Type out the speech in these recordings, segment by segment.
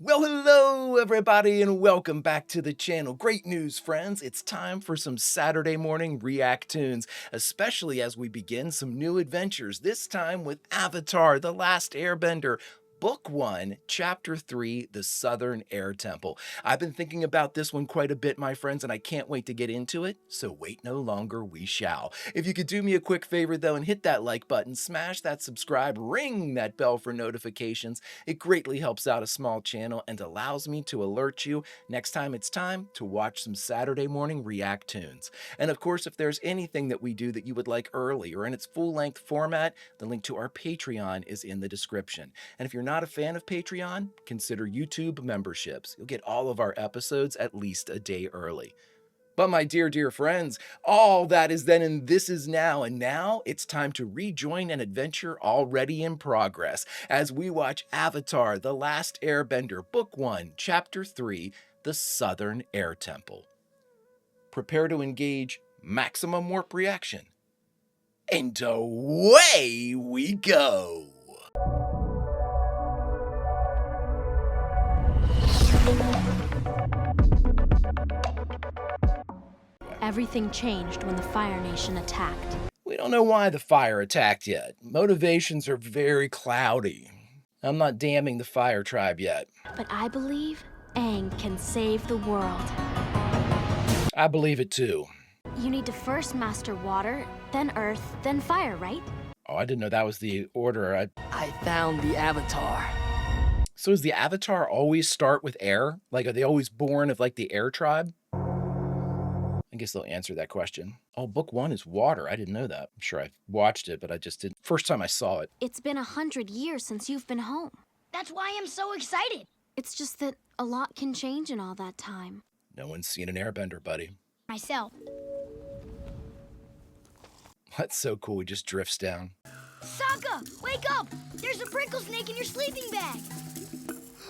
Well, hello everybody and welcome back to the channel. Great news, friends. It's time for some Saturday morning React-TOONS, especially as we begin some new adventures, this time with Avatar: The Last Airbender. Book 1, Chapter 3, The Southern Air Temple. I've been thinking about this one quite a bit, my friends, and I can't wait to get into it, so wait no longer, we shall. If you could do me a quick favor, though, and hit that like button, smash that subscribe, ring that bell for notifications. It greatly helps out a small channel and allows me to alert you next time it's time to watch some Saturday morning React-TOONS. And of course, if there's anything that we do that you would like early or in its full-length format, the link to our Patreon is in the description. And if you're not a fan of Patreon, consider YouTube memberships. You'll get all of our episodes at least a day early. But my dear friends, all that is then and this is now, and now it's time to rejoin an adventure already in progress as we watch Avatar: The Last Airbender, Book 1, Chapter 3, The Southern Air Temple. Prepare to engage maximum warp reaction. And away we go! Everything changed when the Fire Nation attacked. We don't know why the Fire attacked yet. Motivations are very cloudy. I'm not damning the Fire Tribe yet. But I believe Aang can save the world. I believe it too. You need to first master water, then earth, then fire, right? Oh, I didn't know that was the order. I found the Avatar. So does the Avatar always start with air? Like, are they always born of, like, the Air Tribe? I guess they'll answer that question. Oh, Book 1 is water. I didn't know that. I'm sure I watched it, but I just didn't. First time I saw it. It's been 100 years since you've been home. That's why I'm so excited. It's just that a lot can change in all that time. No one's seen an airbender, buddy. Myself. That's so cool. He just drifts down. Sokka, wake up! There's a prickle snake in your sleeping bag.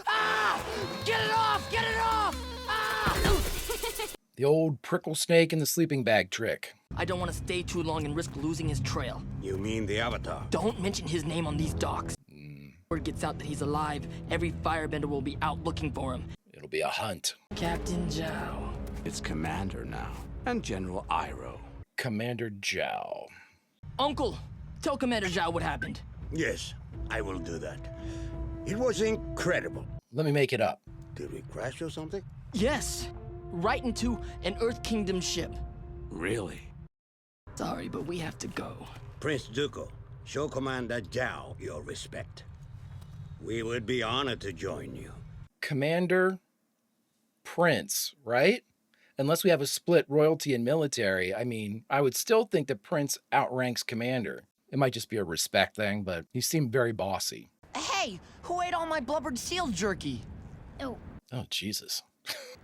Ah! Get it off! Get it off! Ah! The old prickle snake in the sleeping bag trick. I don't want to stay too long and risk losing his trail. You mean the Avatar? Don't mention his name on these docks. Word gets out that he's alive, every firebender will be out looking for him. It'll be a hunt. Captain Zhao. It's Commander now, and General Iroh. Commander Zhao. Uncle, tell Commander Zhao what happened. Yes, I will do that. It was incredible. Let me make it up. Did we crash or something? Yes, right into an Earth Kingdom ship. Really? Sorry, but we have to go. Prince Zuko, show Commander Zhao your respect. We would be honored to join you. Commander Prince, right? Unless we have a split royalty and military, I mean, I would still think that Prince outranks Commander. It might just be a respect thing, but he seemed very bossy. Hey, who ate all my blubbered seal jerky? Oh, Oh, Jesus.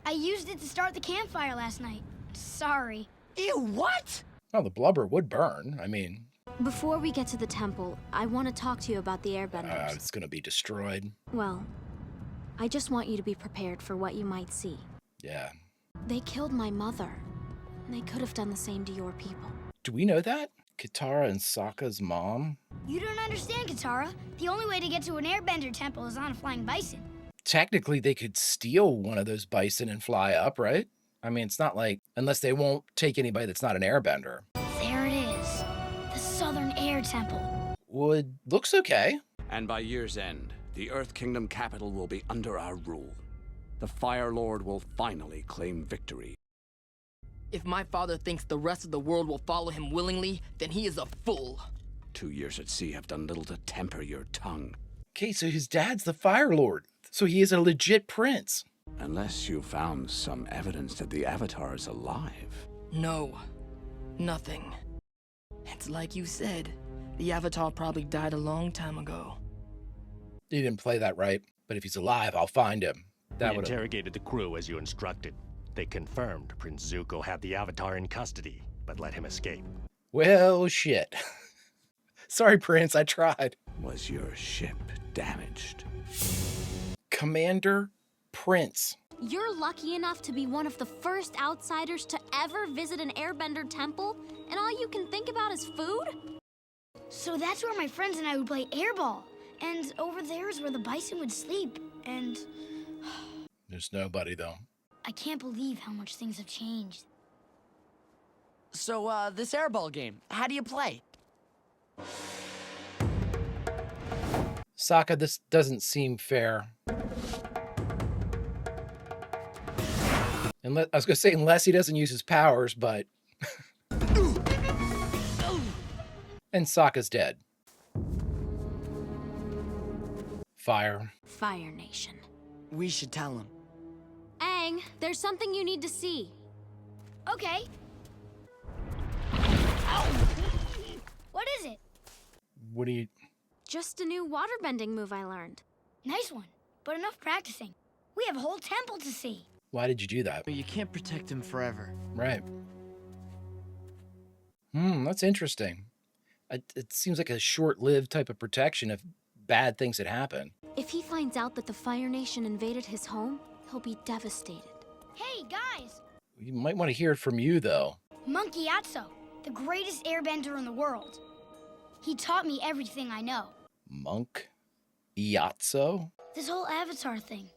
I used it to start the campfire last night. Sorry. Ew, what? Well, the blubber would burn. I mean, Before we get to the temple, I want to talk to you about the airbenders. it's gonna be destroyed. Well, I just want you to be prepared for what you might see. Yeah. They killed my mother. They could have done the same to your people. Do we know that? Katara and Sokka's mom? You don't understand, Katara. The only way to get to an airbender temple is on a flying bison. Technically, they could steal one of those bison and fly up, right? I mean, it's not like, unless they won't take anybody that's not an airbender. There it is. The Southern Air Temple. Looks okay. And by year's end, the Earth Kingdom capital will be under our rule. The Fire Lord will finally claim victory. If my father thinks the rest of the world will follow him willingly, then he is a fool. 2 years at sea have done little to temper your tongue. Okay, so his dad's the Fire Lord. So he is a legit prince. Unless you found some evidence that the Avatar is alive. No, nothing. It's like you said, the Avatar probably died a long time ago. He didn't play that right, but if he's alive, I'll find him. That We would interrogated the crew as you instructed. They confirmed Prince Zuko had the Avatar in custody, but let him escape. Well, shit. Sorry, Prince, I tried. Was your ship damaged? Commander Prince. You're lucky enough to be one of the first outsiders to ever visit an airbender temple, and all you can think about is food? So that's where my friends and I would play airball. And over there is where the bison would sleep. And There's nobody, though. I can't believe how much things have changed. So, this airball game, how do you play? Sokka, this doesn't seem fair. Unless, I was going to say, unless he doesn't use his powers, but... And Sokka's dead. Fire. Fire Nation. We should tell him. Aang, there's something you need to see. Okay. What is it? What do you... Just a new waterbending move I learned. Nice one, but enough practicing. We have a whole temple to see. Why did you do that? You can't protect him forever. Right. That's interesting. It seems like a short-lived type of protection if bad things had happened. If he finds out that the Fire Nation invaded his home, he'll be devastated. Hey, guys! You might want to hear it from you, though. Monkey Atso, the greatest airbender in the world. He taught me everything I know. Monk? Iatso? This whole Avatar thing.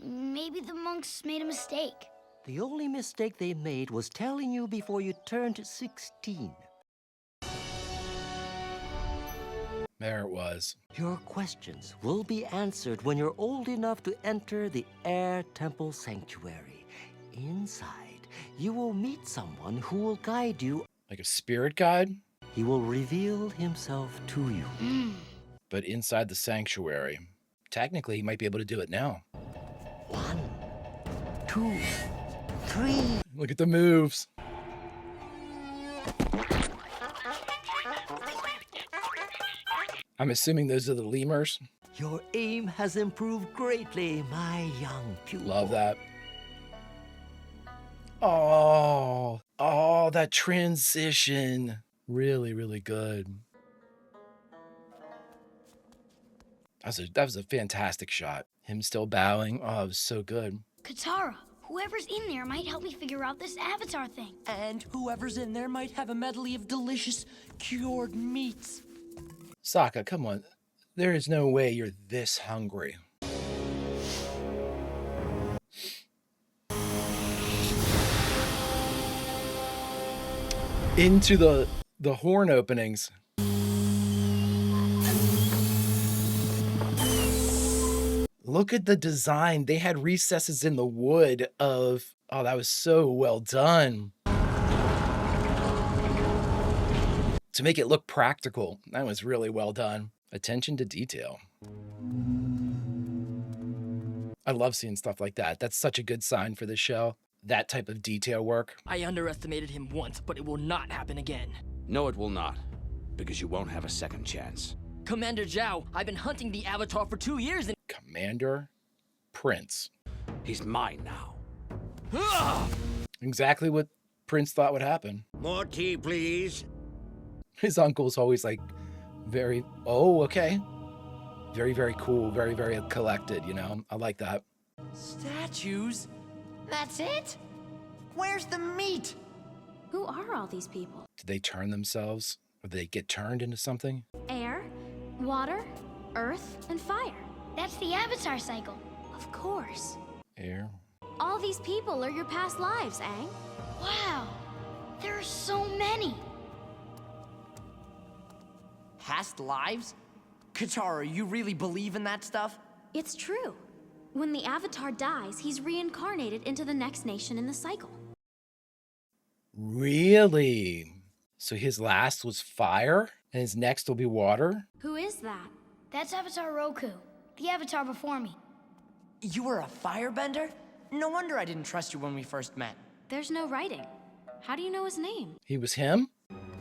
Maybe the monks made a mistake. The only mistake they made was telling you before you turned 16. There it was. Your questions will be answered when you're old enough to enter the Air Temple Sanctuary. Inside, you will meet someone who will guide you. Like a spirit guide? He will reveal himself to you. But inside the sanctuary. Technically, he might be able to do it now. 1, 2, 3. Look at the moves. I'm assuming those are the lemurs. Your aim has improved greatly, my young pupil. Love that. Oh, that transition. Really, really good. That was a fantastic shot. Him still bowing. Oh, it was so good. Katara, whoever's in there might help me figure out this Avatar thing. And whoever's in there might have a medley of delicious cured meats. Sokka, come on. There is no way you're this hungry. Into the horn openings. Look at the design. They had recesses in the wood of... Oh, that was so well done. To make it look practical. That was really well done. Attention to detail. I love seeing stuff like that. That's such a good sign for the show. That type of detail work. I underestimated him once, but it will not happen again. No, it will not, because you won't have a second chance. Commander Zhao, I've been hunting the Avatar for 2 years and... Commander Prince. He's mine now. Exactly what Prince thought would happen. More tea, please. His uncle's always like very, oh, okay. Very, very cool. Very, very collected, you know? I like that. Statues? That's it? Where's the meat? Who are all these people? Did they turn themselves? Or did they get turned into something? Air, water, earth, and fire. That's the Avatar cycle. Of course. Air. All these people are your past lives, Aang. Wow, there are so many. Past lives? Katara, you really believe in that stuff? It's true. When the Avatar dies, he's reincarnated into the next nation in the cycle. Really? So his last was fire, and his next will be water? Who is that? That's Avatar Roku, the Avatar before me. You were a firebender? No wonder I didn't trust you when we first met. There's no writing. How do you know his name? He was him?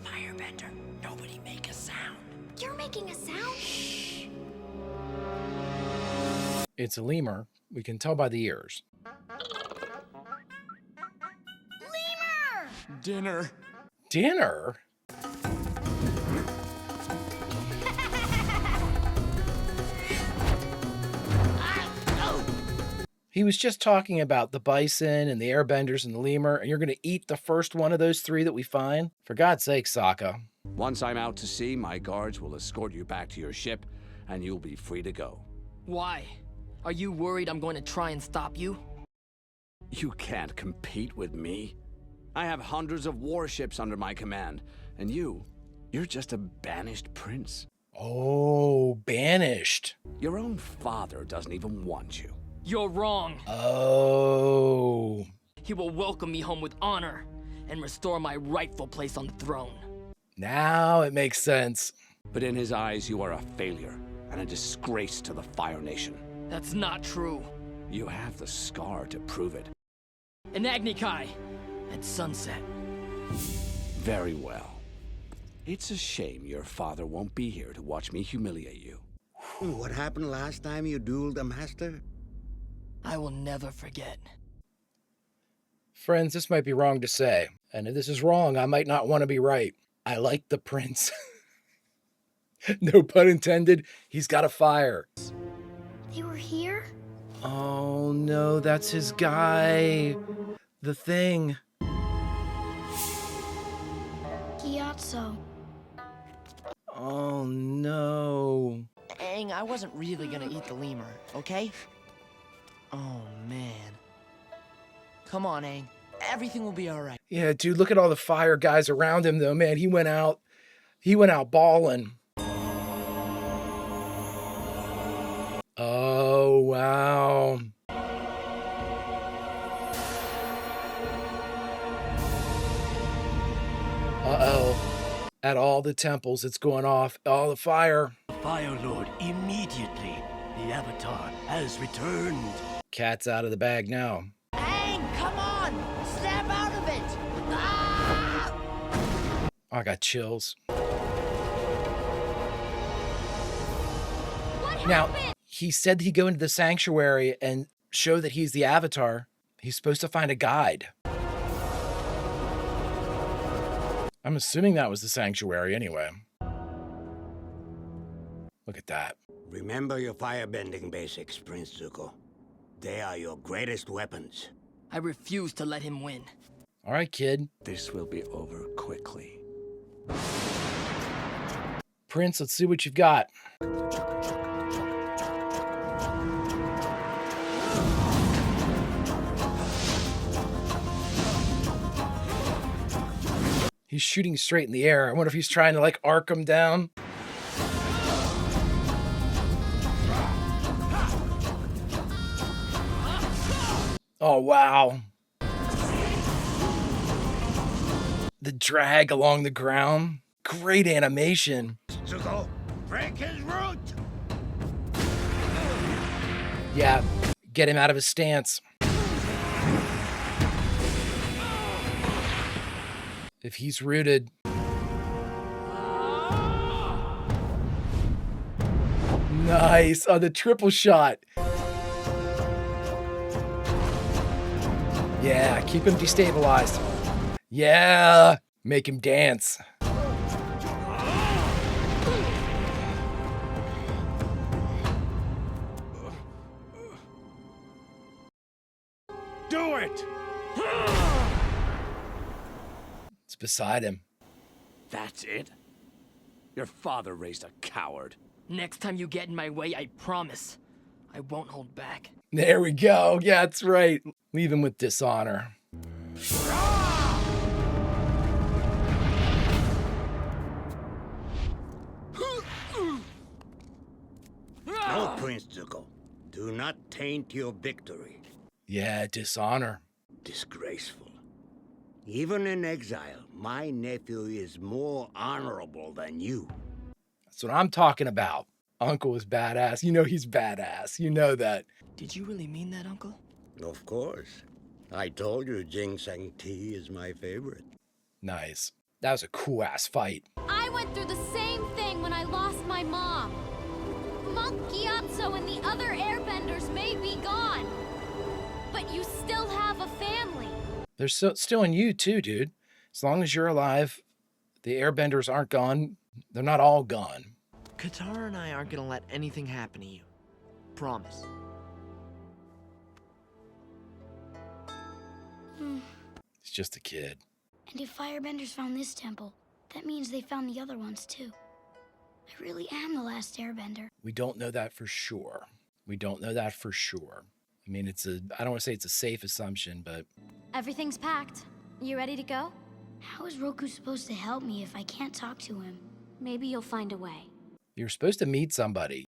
Firebender, nobody make a sound. You're making a sound? Shh. It's a lemur. We can tell by the ears. Lemur! Dinner. Dinner? He was just talking about the bison and the airbenders and the lemur, and you're going to eat the first one of those three that we find? For God's sake, Sokka. Once I'm out to sea, my guards will escort you back to your ship, and you'll be free to go. Why? Are you worried I'm going to try and stop you? You can't compete with me. I have hundreds of warships under my command, and you're just a banished prince. Oh, banished. Your own father doesn't even want you. You're wrong. Oh. He will welcome me home with honor and restore my rightful place on the throne. Now it makes sense. But in his eyes, you are a failure and a disgrace to the Fire Nation. That's not true. You have the scar to prove it. In Agni Kai, at sunset. Very well. It's a shame your father won't be here to watch me humiliate you. What happened last time you dueled a master? I will never forget. Friends, this might be wrong to say. And if this is wrong, I might not want to be right. I like the prince. No pun intended. He's got a fire. They were here? Oh no, that's his guy. The thing. Gyatso. Oh no. Aang, I wasn't really gonna eat the lemur, okay? Oh, man. Come on, Aang. Everything will be alright. Yeah, dude, look at all the fire guys around him though, man. He went out balling. Oh, wow. Uh-oh. At all the temples, it's going off. All the fire. Fire Lord, immediately. The Avatar has returned. Cat's out of the bag now. Aang, come on! Snap out of it! Ah! I got chills. What Now, happened? he said he'd go into the sanctuary and show that he's the Avatar. He's supposed to find a guide. I'm assuming that was the sanctuary anyway. Look at that. Remember your firebending basics, Prince Zuko. They are your greatest weapons. I refuse to let him win. All right, kid. This will be over quickly. Prince, let's see what you've got. He's shooting straight in the air. I wonder if he's trying to like arc him down. Oh, wow. The drag along the ground. Great animation. Zuko, break his root! Yeah, get him out of his stance. If he's rooted. Nice. Oh, the triple shot. Yeah, keep him destabilized. Yeah, make him dance. Do it! It's beside him. That's it? Your father raised a coward. Next time you get in my way, I promise, I won't hold back. There we go. Yeah, that's right. Leave him with dishonor. No, Prince Zuko. Do not taint your victory. Yeah, dishonor. Disgraceful. Even in exile, my nephew is more honorable than you. That's what I'm talking about. Uncle is badass. You know he's badass. You know that. Did you really mean that, Uncle? Of course. I told you ginseng tea is my favorite. Nice. That was a cool-ass fight. I went through the same thing when I lost my mom. Monk Gyatso and the other airbenders may be gone, but you still have a family. They're still in you too, dude. As long as you're alive, the airbenders aren't gone. They're not all gone. Katara and I aren't gonna let anything happen to you. Promise. He's just a kid. And if firebenders found this temple, that means they found the other ones too. I really am the last airbender. We don't know that for sure. We don't know that for sure. I mean, I don't want to say it's a safe assumption, but Everything's packed. You ready to go? How is Roku supposed to help me if I can't talk to him? Maybe you'll find a way. you're supposed to meet somebody.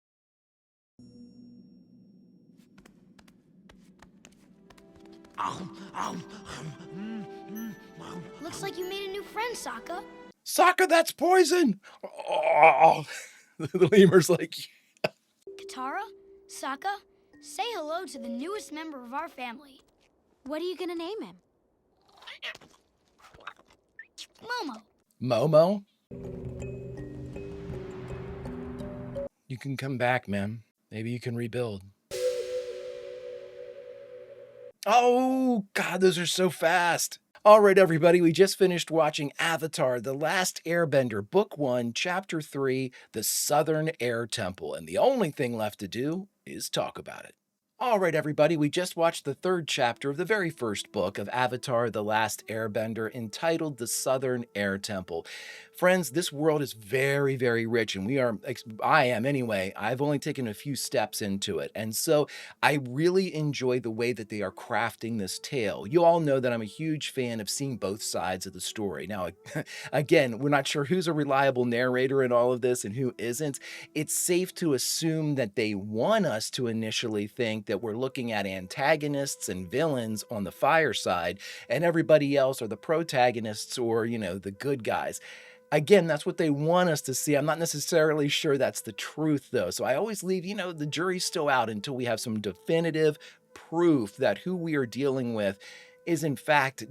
Looks like you made a new friend, Sokka. Sokka, that's poison! Oh, the lemur's like, Katara, Sokka, say hello to the newest member of our family, What are you gonna name him? Momo. Momo? You can come back, man. Maybe you can rebuild. Oh, God, those are so fast. All right, everybody, we just finished watching Avatar, The Last Airbender, Book 1, Chapter 3, The Southern Air Temple, and the only thing left to do is talk about it. All right, everybody, we just watched the third chapter of the very first book of Avatar, The Last Airbender, entitled The Southern Air Temple. Friends, this world is very, very rich, and I am anyway. I've only taken a few steps into it, and so I really enjoy the way that they are crafting this tale. You all know that I'm a huge fan of seeing both sides of the story. Now, again, we're not sure who's a reliable narrator in all of this and who isn't. It's safe to assume that they want us to initially think that we're looking at antagonists and villains on the fire side, and everybody else are the protagonists or, the good guys. Again, that's what they want us to see. I'm not necessarily sure that's the truth, though. So I always leave, the jury's still out until we have some definitive proof that who we are dealing with is, in fact,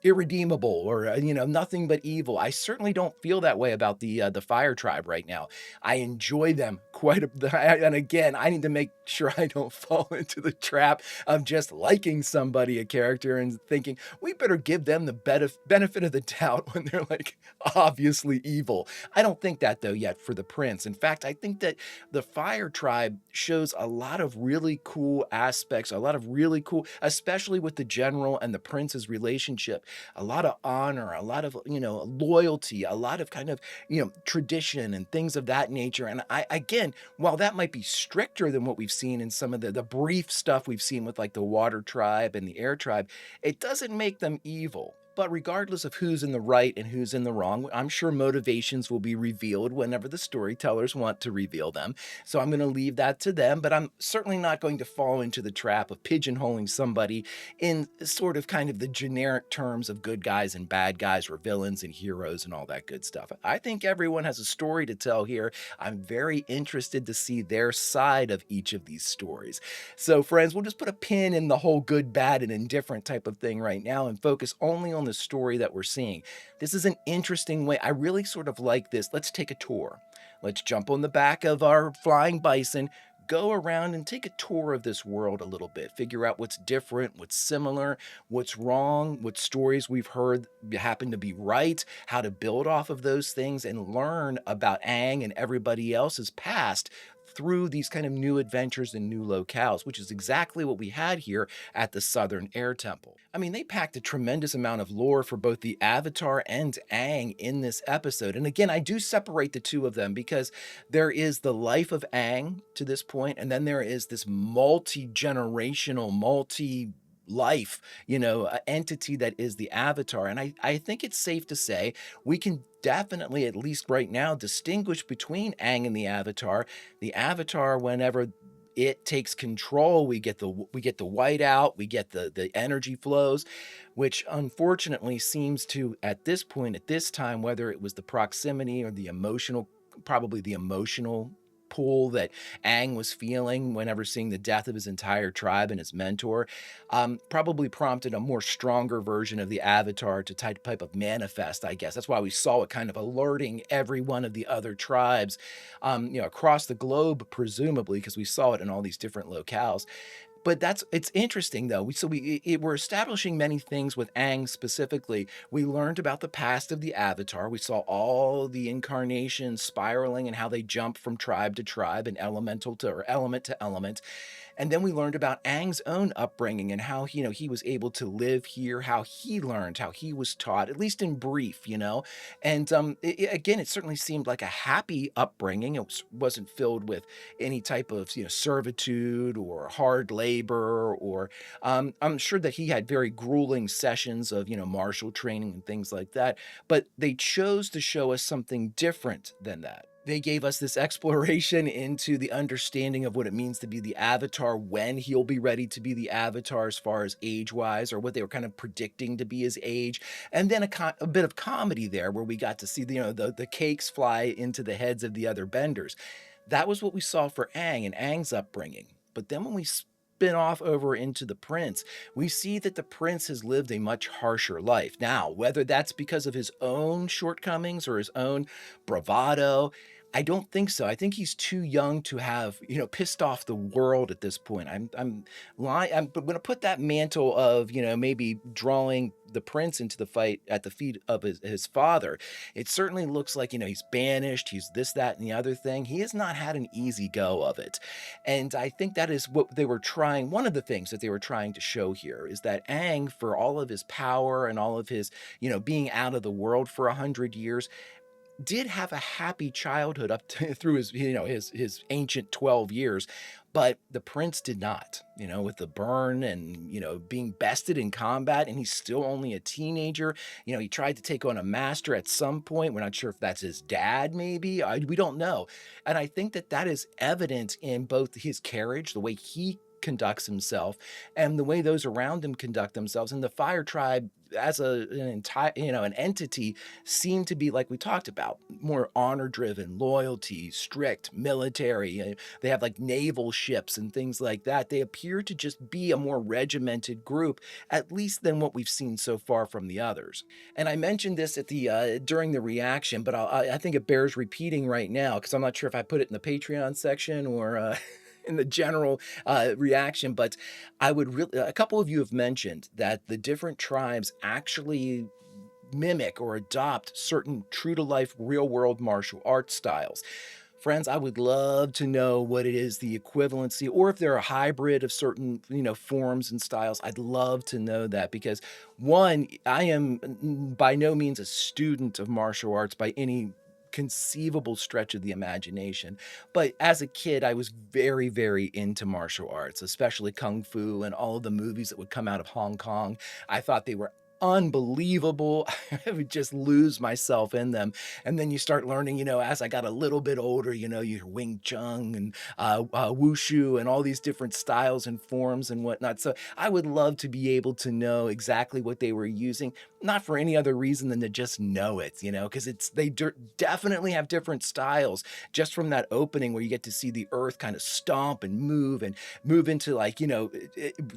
irredeemable or, nothing but evil. I certainly don't feel that way about the Fire Tribe right now. I enjoy them quite a bit. And again, I need to make sure I don't fall into the trap of just liking somebody, a character, and thinking we better give them the benefit of the doubt when they're like obviously evil. I don't think that though yet for the prince. In fact, I think that the Fire Tribe shows a lot of really cool aspects, especially with the general and the prince's relationship, a lot of honor, a lot of, loyalty, a lot of kind of, tradition and things of that nature. And again, while that might be stricter than what we've seen in some of the brief stuff we've seen with like the Water Tribe and the Air Tribe, it doesn't make them evil. But regardless of who's in the right and who's in the wrong, I'm sure motivations will be revealed whenever the storytellers want to reveal them. So I'm going to leave that to them, but I'm certainly not going to fall into the trap of pigeonholing somebody in sort of kind of the generic terms of good guys and bad guys or villains and heroes and all that good stuff. I think everyone has a story to tell here. I'm very interested to see their side of each of these stories. So friends, we'll just put a pin in the whole good, bad, and indifferent type of thing right now and focus only on the story that we're seeing. This is an interesting way. I really sort of like this. Let's take a tour. Let's jump on the back of our flying bison, go around and take a tour of this world a little bit. Figure out what's different, what's similar, what's wrong, what stories we've heard happen to be right, how to build off of those things, and learn about Aang and everybody else's past through these kind of new adventures and new locales, which is exactly what we had here at the Southern Air Temple. I mean, they packed a tremendous amount of lore for both the Avatar and Aang in this episode. And again, I do separate the two of them because there is the life of Aang to this point, and then there is this multi-generational, life, entity that is the Avatar. And I think it's safe to say we can definitely, at least right now, distinguish between Aang and the Avatar. The Avatar, whenever it takes control, we get the white out, we get the energy flows, which unfortunately seems to, at this point, at this time, whether it was the proximity or probably the emotional pull that Aang was feeling whenever seeing the death of his entire tribe and his mentor, probably prompted a more stronger version of the Avatar to type of manifest, I guess. That's why we saw it kind of alerting every one of the other tribes, across the globe, presumably, because we saw it in all these different locales. But it's interesting though. We're establishing many things with Aang specifically. We learned about the past of the Avatar. We saw all the incarnations spiraling and how they jump from tribe to tribe and element to element. And then we learned about Aang's own upbringing and how, he was able to live here, how he learned, how he was taught, at least in brief. And again, it certainly seemed like a happy upbringing. Wasn't filled with any type of, servitude or hard labor, or I'm sure that he had very grueling sessions of, martial training and things like that. But they chose to show us something different than that. They gave us this exploration into the understanding of what it means to be the Avatar, when he'll be ready to be the Avatar as far as age-wise, or what they were kind of predicting to be his age. And then a bit of comedy there, where we got to see the cakes fly into the heads of the other benders. That was what we saw for Aang and Aang's upbringing. But then when we spin off over into the prince, we see that the prince has lived a much harsher life. Now, whether that's because of his own shortcomings or his own bravado, I don't think so. I think he's too young to have, pissed off the world at this point. I'm lying. I'm going to put that mantle of, maybe drawing the prince into the fight at the feet of his father. It certainly looks like, he's banished, he's this, that, and the other thing. He has not had an easy go of it. And I think that is what they were trying. One of the things that they were trying to show here is that Aang, for all of his power and all of his, being out of the world for 100 years, did have a happy childhood up to, through his, his ancient 12 years, but the prince did not, with the burn and, being bested in combat, and he's still only a teenager. He tried to take on a master at some point. We're not sure if that's his dad, maybe. We don't know. And I think that that is evident in both his carriage, the way he conducts himself, and the way those around him conduct themselves. And the fire tribe as an entire, an entity, seem to be, like we talked about, more honor driven, loyalty, strict, military. They have like naval ships and things like that. They appear to just be a more regimented group, at least than what we've seen so far from the others. And I mentioned this at the during the reaction, but I think it bears repeating right now, because I'm not sure if I put it in the Patreon section or in the general reaction, but I would really, a couple of you have mentioned that the different tribes actually mimic or adopt certain true to life, real world martial arts styles. Friends, I would love to know what it is, the equivalency, or if they're a hybrid of certain, forms and styles. I'd love to know that, because one, I am by no means a student of martial arts by any conceivable stretch of the imagination. But as a kid, I was very, very into martial arts, especially Kung Fu and all of the movies that would come out of Hong Kong. I thought they were unbelievable. I would just lose myself in them. And then you start learning, as I got a little bit older, your Wing Chun and Wushu and all these different styles and forms and whatnot. So I would love to be able to know exactly what they were using, not for any other reason than to just know it, because they definitely have different styles, just from that opening where you get to see the earth kind of stomp and move into, like,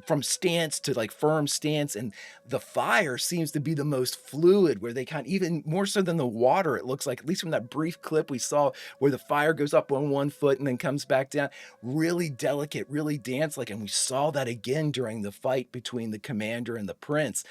from stance to like firm stance. And the fire seems to be the most fluid, where they kind of, even more so than the water, it looks like, at least from that brief clip we saw, where the fire goes up on one foot and then comes back down, really delicate, really dance-like. And we saw that again during the fight between the commander and the prince.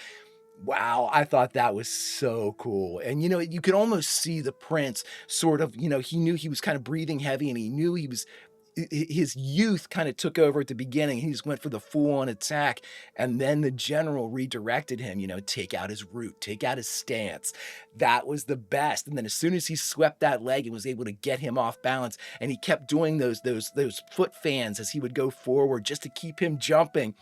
Wow, I thought that was so cool. And, you could almost see the prince sort of, he knew he was kind of breathing heavy, and he knew his youth kind of took over at the beginning. He just went for the full-on attack, and then the general redirected him, take out his root, take out his stance. That was the best. And then as soon as he swept that leg and was able to get him off balance, and he kept doing those foot fans as he would go forward just to keep him jumping.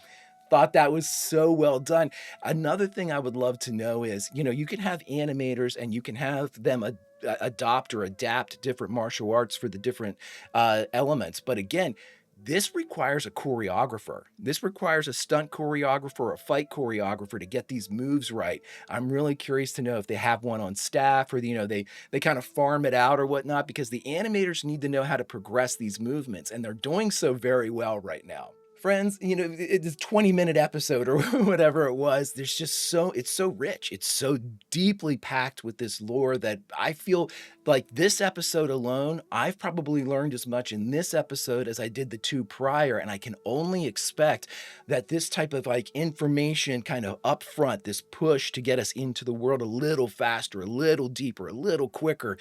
Thought that was so well done. Another thing I would love to know is, you can have animators and you can have them adopt or adapt different martial arts for the different elements. But again, this requires a choreographer. This requires a stunt choreographer or a fight choreographer to get these moves right. I'm really curious to know if they have one on staff, or they kind of farm it out or whatnot, because the animators need to know how to progress these movements, and they're doing so very well right now. Friends, it's a 20-minute episode or whatever it was. There's just it's so rich. It's so deeply packed with this lore that I feel like this episode alone, I've probably learned as much in this episode as I did the two prior. And I can only expect that this type of like information kind of upfront, this push to get us into the world a little faster, a little deeper, a little quicker,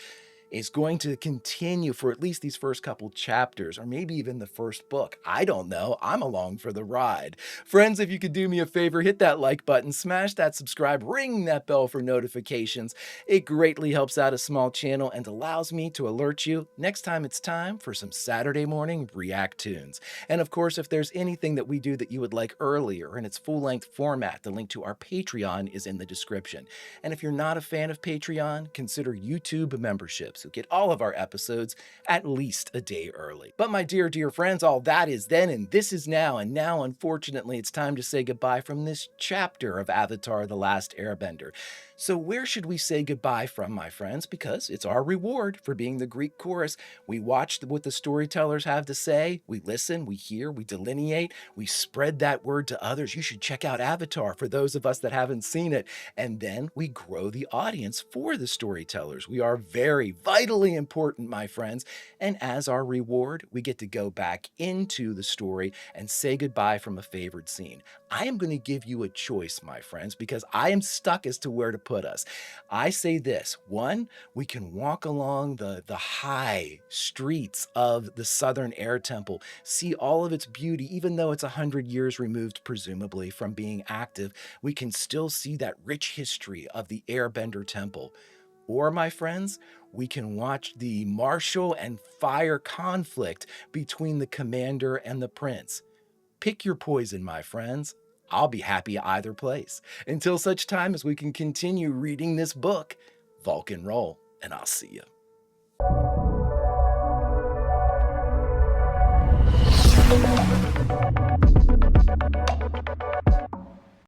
is going to continue for at least these first couple chapters, or maybe even the first book. I don't know. I'm along for the ride. Friends, if you could do me a favor, hit that like button, smash that subscribe, ring that bell for notifications. It greatly helps out a small channel and allows me to alert you next time it's time for some Saturday morning React-TOONS. And of course, if there's anything that we do that you would like earlier in its full-length format, the link to our Patreon is in the description. And if you're not a fan of Patreon, consider YouTube memberships who get all of our episodes at least a day early. But my dear, dear friends, all that is then and this is now, and now unfortunately it's time to say goodbye from this chapter of Avatar: The Last Airbender. So where should we say goodbye from, my friends? Because it's our reward for being the Greek chorus. We watch what the storytellers have to say, we listen, we hear, we delineate, we spread that word to others. You should check out Avatar for those of us that haven't seen it. And then we grow the audience for the storytellers. We are very vitally important, my friends. And as our reward, we get to go back into the story and say goodbye from a favored scene. I am going to give you a choice, my friends, because I am stuck as to where to put us. I say this: one, we can walk along the high streets of the Southern Air Temple, see all of its beauty, even though it's 100 years removed, presumably, from being active. We can still see that rich history of the Airbender Temple. Or, my friends, we can watch the martial and fire conflict between the commander and the prince. Pick your poison, my friends. I'll be happy either place. Until such time as we can continue reading this book, Vulcan roll, and I'll see you.